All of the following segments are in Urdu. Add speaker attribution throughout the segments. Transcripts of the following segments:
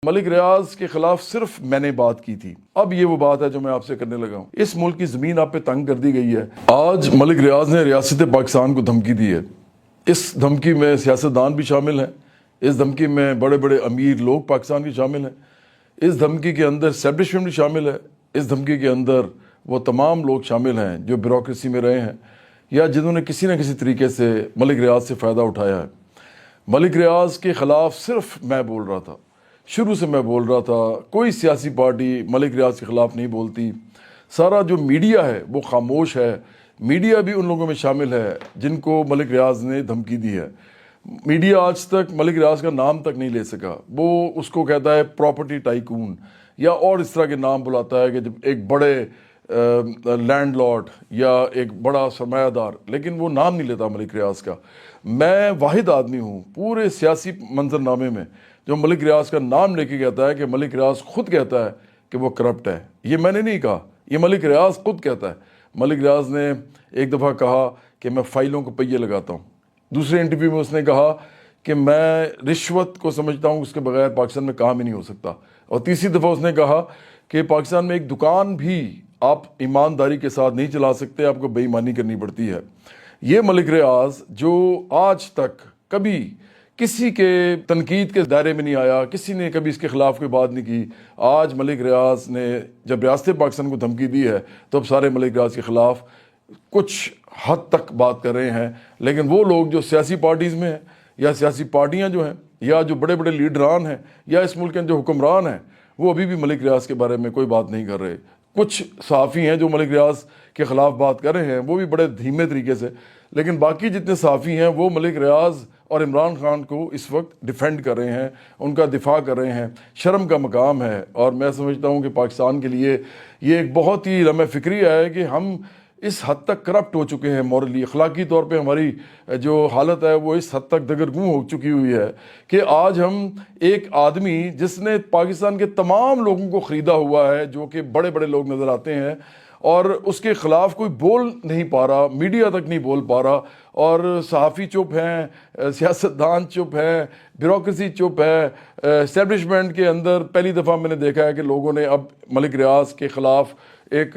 Speaker 1: ملک ریاض کے خلاف صرف میں نے بات کی تھی، اب یہ وہ بات ہے جو میں آپ سے کرنے لگا ہوں۔ اس ملک کی زمین آپ پہ تنگ کر دی گئی ہے۔ آج ملک ریاض نے ریاست پاکستان کو دھمکی دی ہے۔ اس دھمکی میں سیاستدان بھی شامل ہیں، اس دھمکی میں بڑے بڑے امیر لوگ پاکستان کے شامل ہیں، اس دھمکی کے اندر اسٹیبلشمنٹ بھی شامل ہے، اس دھمکی کے اندر وہ تمام لوگ شامل ہیں جو بیوروکریسی میں رہے ہیں یا جنہوں نے کسی نہ کسی طریقے سے ملک ریاض سے فائدہ اٹھایا ہے۔ ملک ریاض کے خلاف صرف میں بول رہا تھا، شروع سے میں بول رہا تھا، کوئی سیاسی پارٹی ملک ریاض کے خلاف نہیں بولتی، سارا جو میڈیا ہے وہ خاموش ہے۔ میڈیا بھی ان لوگوں میں شامل ہے جن کو ملک ریاض نے دھمکی دی ہے۔ میڈیا آج تک ملک ریاض کا نام تک نہیں لے سکا، وہ اس کو کہتا ہے پراپرٹی ٹائکون یا اور اس طرح کے نام بلاتا ہے کہ جب ایک بڑے لینڈ لارڈ یا ایک بڑا سرمایہ دار، لیکن وہ نام نہیں لیتا ملک ریاض کا۔ میں واحد آدمی ہوں پورے سیاسی منظرنامے میں جو ملک ریاض کا نام لے کے کہتا ہے کہ ملک ریاض خود کہتا ہے کہ وہ کرپٹ ہے۔ یہ میں نے نہیں کہا، یہ ملک ریاض خود کہتا ہے۔ ملک ریاض نے ایک دفعہ کہا کہ میں فائلوں کو پہیے لگاتا ہوں، دوسرے انٹرویو میں اس نے کہا کہ میں رشوت کو سمجھتا ہوں اس کے بغیر پاکستان میں کام ہی نہیں ہو سکتا، اور تیسری دفعہ اس نے کہا کہ پاکستان میں ایک دکان بھی آپ ایمانداری کے ساتھ نہیں چلا سکتے، آپ کو بے ایمانی کرنی پڑتی ہے۔ یہ ملک ریاض جو آج تک کبھی کسی کے تنقید کے دائرے میں نہیں آیا، کسی نے کبھی اس کے خلاف کوئی بات نہیں کی، آج ملک ریاض نے جب ریاست پاکستان کو دھمکی دی ہے تو اب سارے ملک ریاض کے خلاف کچھ حد تک بات کر رہے ہیں۔ لیکن وہ لوگ جو سیاسی پارٹیز میں ہیں یا سیاسی پارٹیاں جو ہیں یا جو بڑے بڑے لیڈران ہیں یا اس ملک کے جو حکمران ہیں، وہ ابھی بھی ملک ریاض کے بارے میں کوئی بات نہیں کر رہے۔ کچھ صحافی ہیں جو ملک ریاض کے خلاف بات کر رہے ہیں، وہ بھی بڑے دھیمے طریقے سے، لیکن باقی جتنے صحافی ہیں وہ ملک ریاض اور عمران خان کو اس وقت ڈیفینڈ کر رہے ہیں، ان کا دفاع کر رہے ہیں۔ شرم کا مقام ہے، اور میں سمجھتا ہوں کہ پاکستان کے لیے یہ ایک بہت ہی لمحہ فکری ہے کہ ہم اس حد تک کرپٹ ہو چکے ہیں، مورلی اخلاقی طور پہ ہماری جو حالت ہے وہ اس حد تک دگرگوں ہو چکی ہوئی ہے کہ آج ہم ایک آدمی جس نے پاکستان کے تمام لوگوں کو خریدا ہوا ہے، جو کہ بڑے بڑے لوگ نظر آتے ہیں، اور اس کے خلاف کوئی بول نہیں پا رہا، میڈیا تک نہیں بول پا رہا، اور صحافی چپ ہیں، سیاستدان چپ ہیں، بیوروکریسی چپ ہے۔ اسٹیبلشمنٹ کے اندر پہلی دفعہ میں نے دیکھا ہے کہ لوگوں نے اب ملک ریاض کے خلاف ایک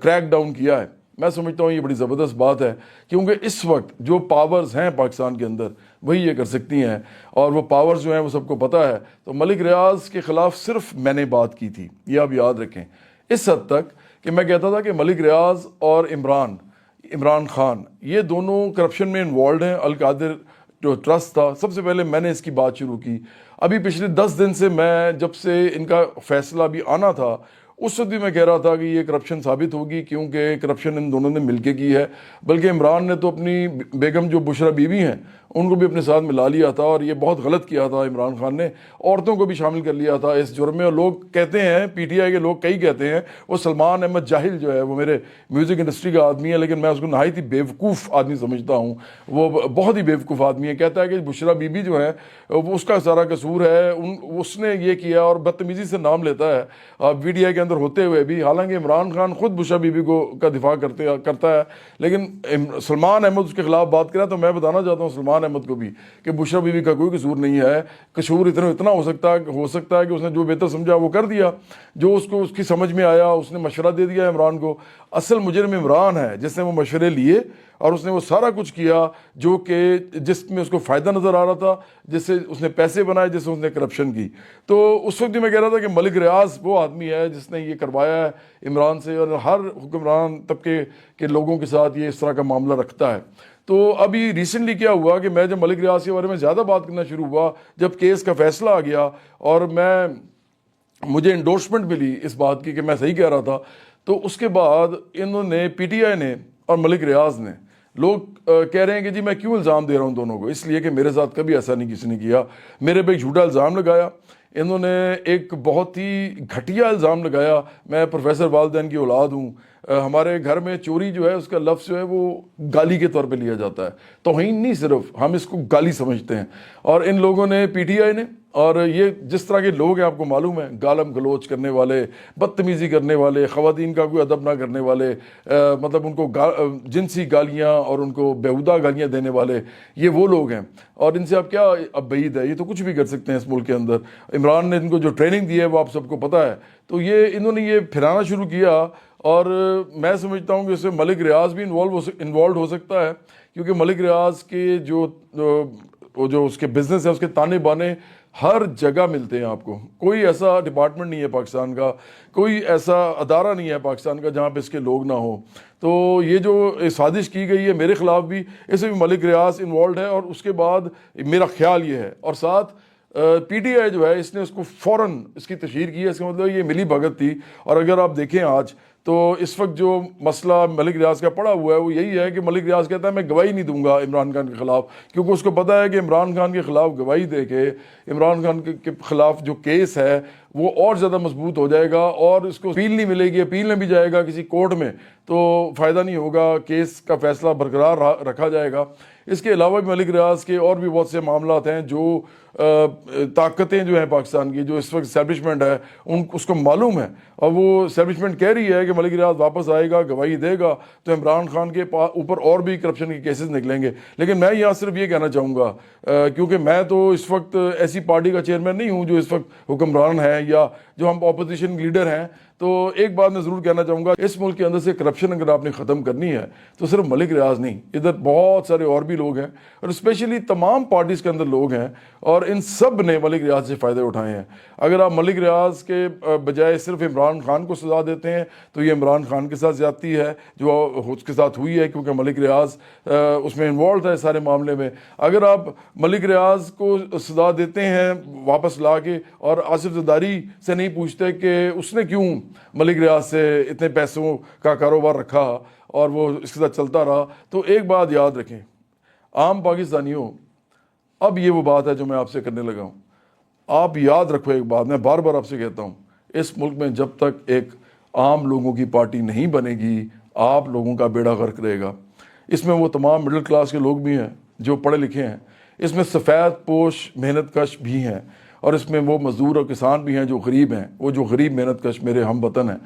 Speaker 1: کریک ڈاؤن کیا ہے۔ میں سمجھتا ہوں یہ بڑی زبردست بات ہے، کیونکہ اس وقت جو پاورز ہیں پاکستان کے اندر وہی یہ کر سکتی ہیں، اور وہ پاورز جو ہیں وہ سب کو پتہ ہے۔ تو ملک ریاض کے خلاف صرف میں نے بات کی تھی، یہ آپ یاد رکھیں، اس حد تک کہ میں کہتا تھا کہ ملک ریاض اور عمران خان یہ دونوں کرپشن میں انوالوڈ ہیں۔ القادر جو ٹرسٹ تھا، سب سے پہلے میں نے اس کی بات شروع کی۔ ابھی پچھلے 10 دن سے میں جب سے ان کا فیصلہ بھی آنا تھا، اس وقت بھی میں کہہ رہا تھا کہ یہ کرپشن ثابت ہوگی، کیونکہ کرپشن ان دونوں نے مل کے کی ہے۔ بلکہ عمران نے تو اپنی بیگم جو بشرا بیوی ہیں ان کو بھی اپنے ساتھ ملا لیا تھا، اور یہ بہت غلط کیا تھا عمران خان نے، عورتوں کو بھی شامل کر لیا تھا اس جرم میں۔ اور لوگ کہتے ہیں، پی ٹی آئی کے لوگ کئی کہتے ہیں، وہ سلمان احمد جاہل جو ہے وہ میرے میوزک انڈسٹری کا آدمی ہے، لیکن میں اس کو نہایت ہی بیوقوف آدمی سمجھتا ہوں، وہ بہت ہی بیوقوف آدمی ہے۔ کہتا ہے کہ بشرا بیوی جو ہے وہ اس کا سارا قصور ہے، اس نے یہ کیا، اور بدتمیزی سے نام لیتا ہے پی ٹی آئی کے اندر ہوتے ہوئے بھی، حالانکہ عمران خان خود بشرا بیوی کا دفاع کرتا ہے، لیکن سلمان احمد اس کے خلاف بات کرا۔ تو میں بتانا چاہتا ہوں سلمان احمد کو بھی کہ بشرا بیوی کا کوئی قصور نہیں ہے، قصور اتنا ہو سکتا ہے کہ اس نے جو بہتر سمجھا وہ کر دیا، جو اس کو اس کی سمجھ میں آیا، اس نے مشورہ دے دیا عمران کو۔ اصل مجرم عمران ہے، جس نے وہ مشورے لیے اور اس نے وہ سارا کچھ کیا جو کہ جس میں اس کو فائدہ نظر آ رہا تھا، جس سے اس نے پیسے بنائے، جس سے اس نے کرپشن کی۔ تو اس وقت بھی میں کہہ رہا تھا کہ ملک ریاض وہ آدمی ہے جس نے یہ کروایا ہے عمران سے، اور ہر حکمران طبقے کے لوگوں کے ساتھ یہ اس طرح کا معاملہ رکھتا ہے۔ تو ابھی ریسنٹلی کیا ہوا کہ میں جب ملک ریاض کے بارے میں زیادہ بات کرنا شروع ہوا، جب کیس کا فیصلہ آ گیا اور مجھے انڈورسمنٹ ملی اس بات کی کہ میں صحیح کہہ رہا تھا، تو اس کے بعد انہوں نے پی ٹی آئی نے اور ملک ریاض نے، لوگ کہہ رہے ہیں کہ جی میں کیوں الزام دے رہا ہوں دونوں کو، اس لیے کہ میرے ساتھ کبھی ایسا نہیں کسی نے کیا۔ میرے پہ ایک جھوٹا الزام لگایا انہوں نے، ایک بہت ہی گھٹیا الزام لگایا، میں پروفیسر والدین کی اولاد ہوں، ہمارے گھر میں چوری جو ہے اس کا لفظ جو ہے وہ گالی کے طور پہ لیا جاتا ہے، توہین نہیں، صرف ہم اس کو گالی سمجھتے ہیں۔ اور ان لوگوں نے، پی ٹی آئی نے اور یہ جس طرح کے لوگ ہیں آپ کو معلوم ہے، گالم گلوچ کرنے والے، بدتمیزی کرنے والے، خواتین کا کوئی ادب نہ کرنے والے، مطلب ان کو جنسی گالیاں اور ان کو بیہودہ گالیاں دینے والے، یہ وہ لوگ ہیں۔ اور ان سے آپ کیا اب بعید ہے، یہ تو کچھ بھی کر سکتے ہیں اس ملک کے اندر۔ عمران نے ان کو جو ٹریننگ دی ہے وہ آپ سب کو پتہ ہے، تو یہ انہوں نے یہ پھرانا شروع کیا، اور میں سمجھتا ہوں کہ اس سے ملک ریاض بھی انوالوڈ ہو سکتا ہے، کیونکہ ملک ریاض کے جو اس کے بزنس ہے، اس کے تانے بانے ہر جگہ ملتے ہیں آپ کو۔ کوئی ایسا ڈپارٹمنٹ نہیں ہے پاکستان کا، کوئی ایسا ادارہ نہیں ہے پاکستان کا جہاں پہ اس کے لوگ نہ ہوں۔ تو یہ جو سازش کی گئی ہے میرے خلاف بھی، اس میں بھی ملک ریاض انوالوڈ ہے، اور اس کے بعد میرا خیال یہ ہے، اور ساتھ پی ٹی آئی جو ہے اس نے اس کو فوراً اس کی تشہیر کی ہے، اس کا مطلب یہ ملی بھگت تھی۔ اور اگر آپ دیکھیں آج تو اس وقت جو مسئلہ ملک ریاض کا پڑا ہوا ہے وہ یہی ہے کہ ملک ریاض کہتا ہے میں گواہی نہیں دوں گا عمران خان کے خلاف، کیونکہ اس کو پتہ ہے کہ عمران خان کے خلاف گواہی دے کے عمران خان کے خلاف جو کیس ہے وہ اور زیادہ مضبوط ہو جائے گا، اور اس کو اپیل نہیں ملے گی، اپیل میں بھی جائے گا کسی کورٹ میں تو فائدہ نہیں ہوگا، کیس کا فیصلہ برقرار رکھا جائے گا۔ اس کے علاوہ بھی ملک ریاض کے اور بھی بہت سے معاملات ہیں، جو طاقتیں جو ہیں پاکستان کی، جو اس وقت اسٹیبلشمنٹ ہے اس کو معلوم ہے، اور وہ اسٹیبلشمنٹ کہہ رہی ہے کہ ملک ریاض واپس آئے گا، گواہی دے گا تو عمران خان کے اوپر اور بھی کرپشن کے کیسز نکلیں گے۔ لیکن میں یہاں صرف یہ کہنا چاہوں گا، کیونکہ میں تو اس وقت ایسی پارٹی کا چیئرمین نہیں ہوں جو اس وقت حکمران ہے یا جو ہم اپوزیشن لیڈر ہیں، تو ایک بات میں ضرور کہنا چاہوں گا، اس ملک کے اندر سے کرپشن اگر آپ نے ختم کرنی ہے تو صرف ملک ریاض نہیں، ادھر بہت سارے اور بھی لوگ ہیں، اور اسپیشلی تمام پارٹیز کے اندر لوگ ہیں، اور ان سب نے ملک ریاض سے فائدے اٹھائے ہیں۔ اگر آپ ملک ریاض کے بجائے صرف عمران خان کو سزا دیتے ہیں تو یہ عمران خان کے ساتھ زیادتی ہے جو اس کے ساتھ ہوئی ہے، کیونکہ ملک ریاض اس میں انوالوڈ ہے سارے معاملے میں۔ اگر آپ ملک ریاض کو سزا دیتے ہیں واپس لا کے، اور آصف زرداری سے نہیں پوچھتے کہ اس نے کیوں ملک ریاض سے اتنے پیسوں کا کاروبار رکھا اور وہ اس کے ساتھ چلتا رہا، تو ایک بات یاد رکھیں عام پاکستانیوں، اب یہ وہ بات ہے جو میں آپ سے کرنے لگا ہوں، آپ یاد رکھو ایک بات، میں بار بار آپ سے کہتا ہوں، اس ملک میں جب تک ایک عام لوگوں کی پارٹی نہیں بنے گی، آپ لوگوں کا بیڑا غرق رہے گا۔ اس میں وہ تمام مڈل کلاس کے لوگ بھی ہیں جو پڑھے لکھے ہیں، اس میں سفید پوش محنت کش بھی ہیں، اور اس میں وہ مزدور اور کسان بھی ہیں جو غریب ہیں، وہ جو غریب محنت کش میرے ہم وطن ہیں۔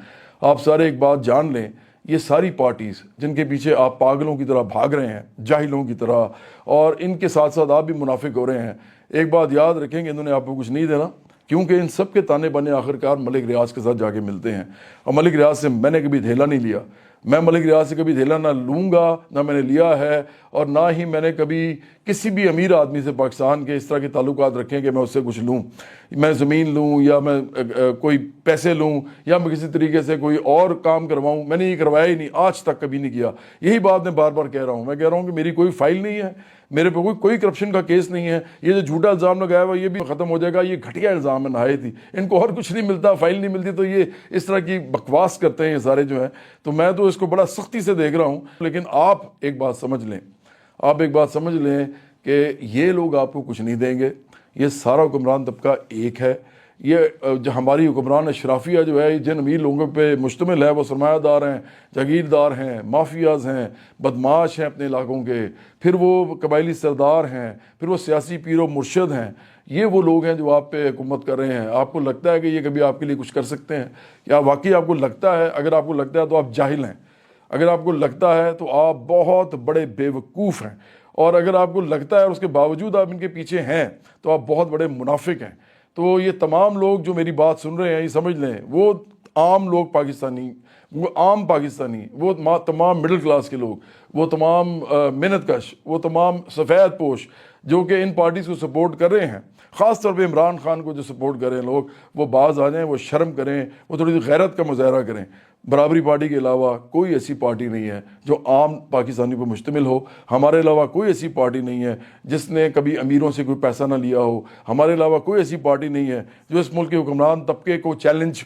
Speaker 1: آپ سارے ایک بات جان لیں، یہ ساری پارٹیز جن کے پیچھے آپ پاگلوں کی طرح بھاگ رہے ہیں، جاہلوں کی طرح، اور ان کے ساتھ ساتھ آپ بھی منافق ہو رہے ہیں، ایک بات یاد رکھیں کہ انہوں نے آپ کو کچھ نہیں دینا، کیونکہ ان سب کے تانے بانے آخرکار ملک ریاض کے ساتھ جا کے ملتے ہیں۔ اور ملک ریاض سے میں نے کبھی دھیلا نہیں لیا، میں ملک ریاض سے کبھی دھیلا نہ لوں گا، نہ میں نے لیا ہے، اور نہ ہی میں نے کبھی کسی بھی امیر آدمی سے پاکستان کے اس طرح کے تعلقات رکھیں کہ میں اس سے کچھ لوں، میں زمین لوں یا میں کوئی پیسے لوں یا میں کسی طریقے سے کوئی اور کام کرواؤں، میں نے یہ کروایا ہی نہیں، آج تک کبھی نہیں کیا۔ یہی بات میں بار بار کہہ رہا ہوں، میں کہہ رہا ہوں کہ میری کوئی فائل نہیں ہے، میرے پہ کوئی کرپشن کا کیس نہیں ہے، یہ جو جھوٹا الزام لگایا ہوا یہ بھی ختم ہو جائے گا، یہ گھٹیا الزام ہے نہایت ہی، ان کو اور کچھ نہیں ملتا، فائل نہیں ملتی، تو یہ اس طرح کی بکواس کرتے ہیں یہ سارے جو ہیں، تو میں تو اس کو بڑا سختی سے دیکھ رہا ہوں۔ لیکن آپ ایک بات سمجھ لیں، آپ ایک بات سمجھ لیں کہ یہ لوگ آپ کو کچھ نہیں دیں گے، یہ سارا حکمران طبقہ ایک ہے، یہ جو ہماری حکمران اشرافیہ جو ہے جن امیر لوگوں پہ مشتمل ہے وہ سرمایہ دار ہیں، جاگیردار ہیں، مافیاز ہیں، بدماش ہیں اپنے علاقوں کے، پھر وہ قبائلی سردار ہیں، پھر وہ سیاسی پیر و مرشد ہیں، یہ وہ لوگ ہیں جو آپ پہ حکومت کر رہے ہیں۔ آپ کو لگتا ہے کہ یہ کبھی آپ کے لیے کچھ کر سکتے ہیں؟ کیا واقعی آپ کو لگتا ہے؟ اگر آپ کو لگتا ہے تو آپ جاہل ہیں، اگر آپ کو لگتا ہے تو آپ بہت بڑے بے وقوف ہیں، اور اگر آپ کو لگتا ہے اور اس کے باوجود آپ ان کے پیچھے ہیں تو آپ بہت بڑے منافق ہیں۔ تو یہ تمام لوگ جو میری بات سن رہے ہیں یہ سمجھ لیں، وہ عام لوگ پاکستانی، وہ عام پاکستانی، وہ تمام مڈل کلاس کے لوگ، وہ تمام محنت کش، وہ تمام سفید پوش جو کہ ان پارٹیز کو سپورٹ کر رہے ہیں، خاص طور پہ عمران خان کو جو سپورٹ کر رہے ہیں لوگ، وہ باز آ جائیں، وہ شرم کریں، وہ تھوڑی سی غیرت کا مظاہرہ کریں۔ برابری پارٹی کے علاوہ کوئی ایسی پارٹی نہیں ہے جو عام پاکستانی پر مشتمل ہو، ہمارے علاوہ کوئی ایسی پارٹی نہیں ہے جس نے کبھی امیروں سے کوئی پیسہ نہ لیا ہو، ہمارے علاوہ کوئی ایسی پارٹی نہیں ہے جو اس ملک کے حکمران طبقے کو چیلنج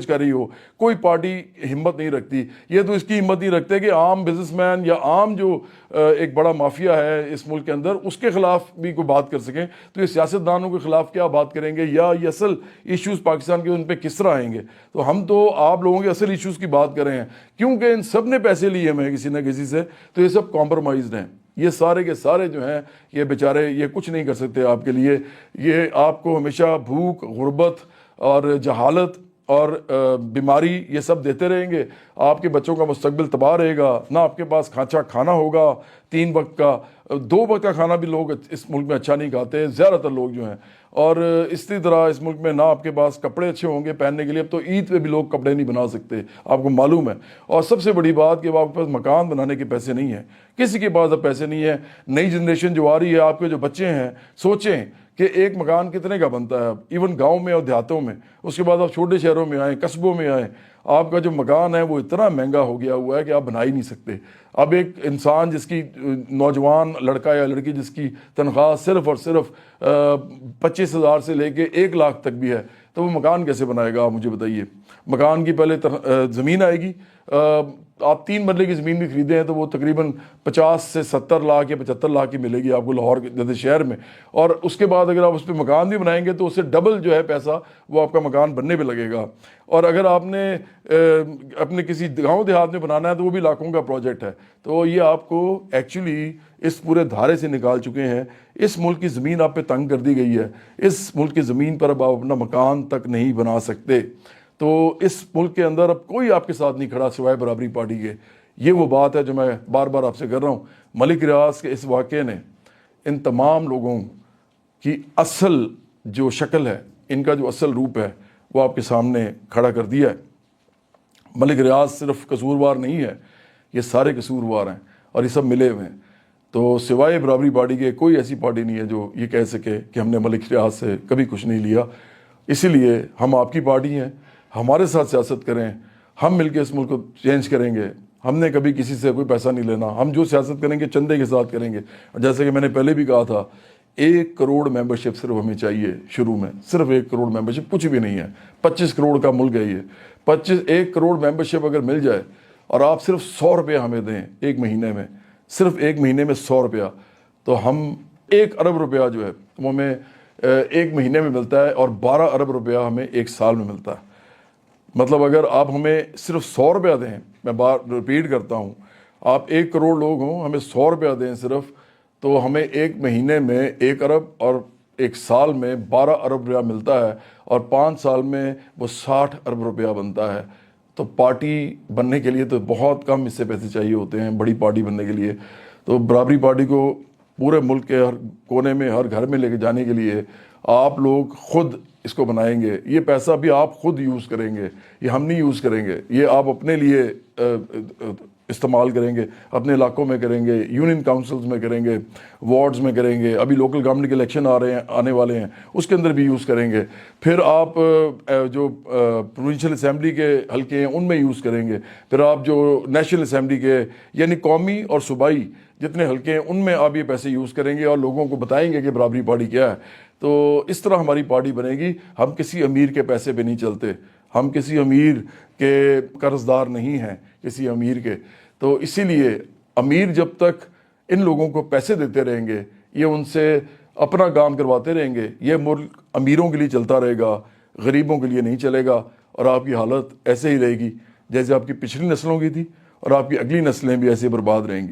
Speaker 1: کر رہی ہو، کوئی پارٹی ہمت نہیں رکھتی، یہ تو اس کی ہمت نہیں رکھتے کہ عام بزنس مین یا عام جو ایک بڑا مافیا ہے اس ملک کے اندر اس کے خلاف بھی کوئی بات کر سکیں، تو یہ سیاستدانوں کے خلاف کیا بات کریں گے، یا یہ اصل ایشوز پاکستان کے ان پہ کس طرح آئیں گے؟ تو ہم تو آپ لوگوں کے اصل ایشوز کی بات کر رہے ہیں، کیونکہ ان سب نے پیسے لیے ہیں کسی نہ کسی سے، تو یہ سب کمپرومائزڈ ہیں۔ یہ سارے کے سارے جو ہیں یہ بیچارے یہ کچھ نہیں کر سکتے آپ کے لیے. یہ آپ کو ہمیشہ بھوک، غربت اور جہالت اور بیماری یہ سب دیتے رہیں گے. آپ کے بچوں کا مستقبل تباہ رہے گا. نہ آپ کے پاس کھانچا کھانا ہوگا 3 وقت کا، 2 وقت کا کھانا بھی لوگ اس ملک میں اچھا نہیں کھاتے زیادہ تر لوگ جو ہیں. اور اسی طرح اس ملک میں نہ آپ کے پاس کپڑے اچھے ہوں گے پہننے کے لیے. اب تو عید پہ بھی لوگ کپڑے نہیں بنا سکتے، آپ کو معلوم ہے. اور سب سے بڑی بات کہ آپ کے پاس مکان بنانے کے پیسے نہیں ہیں. کسی کے پاس اب پیسے نہیں ہیں. نئی جنریشن جو آ رہی ہے، آپ کے جو بچے ہیں، سوچیں کہ ایک مکان کتنے کا بنتا ہے اب، ایون گاؤں میں اور دیہاتوں میں. اس کے بعد آپ چھوٹے شہروں میں آئیں، قصبوں میں آئیں، آپ کا جو مکان ہے وہ اتنا مہنگا ہو گیا ہوا ہے کہ آپ بنا ہی نہیں سکتے. اب ایک انسان جس کی نوجوان لڑکا یا لڑکی جس کی تنخواہ صرف اور صرف 25,000 سے لے کے 1 لاکھ تک بھی ہے، تو وہ مکان کیسے بنائے گا؟ آپ مجھے بتائیے. مکان کی پہلے زمین آئے گی. آپ 3 مرلے کی زمین بھی خریدے ہیں تو وہ تقریباً 50 سے 70 لاکھ یا 75 لاکھ کی ملے گی آپ کو لاہور جیسے شہر میں. اور اس کے بعد اگر آپ اس پہ مکان بھی بنائیں گے تو اس سے ڈبل جو ہے پیسہ وہ آپ کا مکان بننے پہ لگے گا. اور اگر آپ نے اپنے کسی گاؤں دیہات میں بنانا ہے تو وہ بھی لاکھوں کا پروجیکٹ ہے. تو یہ آپ کو ایکچولی اس پورے دھارے سے نکال چکے ہیں. اس ملک کی زمین آپ پہ تنگ کر دی گئی ہے. اس ملک کی زمین پر اب آپ اپنا مکان تک نہیں بنا سکتے. تو اس ملک کے اندر اب کوئی آپ کے ساتھ نہیں کھڑا سوائے برابری پارٹی کے. یہ وہ بات ہے جو میں بار بار آپ سے کر رہا ہوں. ملک ریاض کے اس واقعے نے ان تمام لوگوں کی اصل جو شکل ہے، ان کا جو اصل روپ ہے وہ آپ کے سامنے کھڑا کر دیا ہے. ملک ریاض صرف قصوروار نہیں ہے، یہ سارے قصوروار ہیں اور یہ سب ملے ہوئے ہیں. تو سوائے برابری پارٹی کے کوئی ایسی پارٹی نہیں ہے جو یہ کہہ سکے کہ ہم نے ملک ریاض سے کبھی کچھ نہیں لیا. اسی لیے ہم آپ کی پارٹی ہیں، ہمارے ساتھ سیاست کریں، ہم مل کے اس ملک کو چینج کریں گے. ہم نے کبھی کسی سے کوئی پیسہ نہیں لینا. ہم جو سیاست کریں گے چندے کے ساتھ کریں گے. جیسے کہ میں نے پہلے بھی کہا تھا، 1 کروڑ ممبرشپ صرف ہمیں چاہیے شروع میں. صرف 1 کروڑ ممبرشپ، کچھ بھی نہیں ہے. 25 کروڑ کا ملک ہے یہ. 1 کروڑ ممبرشپ اگر مل جائے اور آپ صرف 100 روپیہ ہمیں دیں ایک مہینے میں، صرف ایک مہینے میں 100 روپیہ، تو ہم 1 ارب روپیہ جو ہے وہ ہمیں ایک مہینے میں ملتا ہے اور 12 ارب روپیہ ہمیں 1 سال میں ملتا ہے. مطلب اگر آپ ہمیں صرف 100 روپیہ دیں، میں بار ریپیٹ کرتا ہوں، آپ 1 کروڑ لوگ ہوں، ہمیں 100 روپیہ دیں صرف، تو ہمیں ایک مہینے میں 1 ارب اور 1 سال میں 12 ارب روپیہ ملتا ہے اور 5 سال میں وہ 60 ارب روپیہ بنتا ہے. تو پارٹی بننے کے لیے تو بہت کم اس سے پیسے چاہیے ہوتے ہیں بڑی پارٹی بننے کے لیے. تو برابری پارٹی کو پورے ملک کے ہر کونے میں، ہر گھر میں لے کے جانے کے لیے آپ لوگ خود اس کو بنائیں گے. یہ پیسہ بھی آپ خود یوز کریں گے، یہ ہم نہیں یوز کریں گے. یہ آپ اپنے لیے استعمال کریں گے، اپنے علاقوں میں کریں گے، یونین کاؤنسلز میں کریں گے، وارڈز میں کریں گے. ابھی لوکل گورنمنٹ کے الیکشن آنے والے ہیں، اس کے اندر بھی یوز کریں گے. پھر آپ جو پروونشل اسمبلی کے حلقے ہیں ان میں یوز کریں گے. پھر آپ جو نیشنل اسمبلی کے یعنی قومی اور صوبائی جتنے حلقے ہیں ان میں آپ یہ پیسے یوز کریں گے اور لوگوں کو بتائیں گے کہ برابری پارٹی کیا ہے. تو اس طرح ہماری پارٹی بنے گی. ہم کسی امیر کے پیسے پہ نہیں چلتے، ہم کسی امیر کے قرض دار نہیں ہیں کسی امیر کے. تو اسی لیے امیر جب تک ان لوگوں کو پیسے دیتے رہیں گے، یہ ان سے اپنا کام کرواتے رہیں گے، یہ ملک امیروں کے لیے چلتا رہے گا، غریبوں کے لیے نہیں چلے گا. اور آپ کی حالت ایسے ہی رہے گی جیسے آپ کی پچھلی نسلوں کی تھی، اور آپ کی اگلی نسلیں بھی ایسے برباد رہیں گی.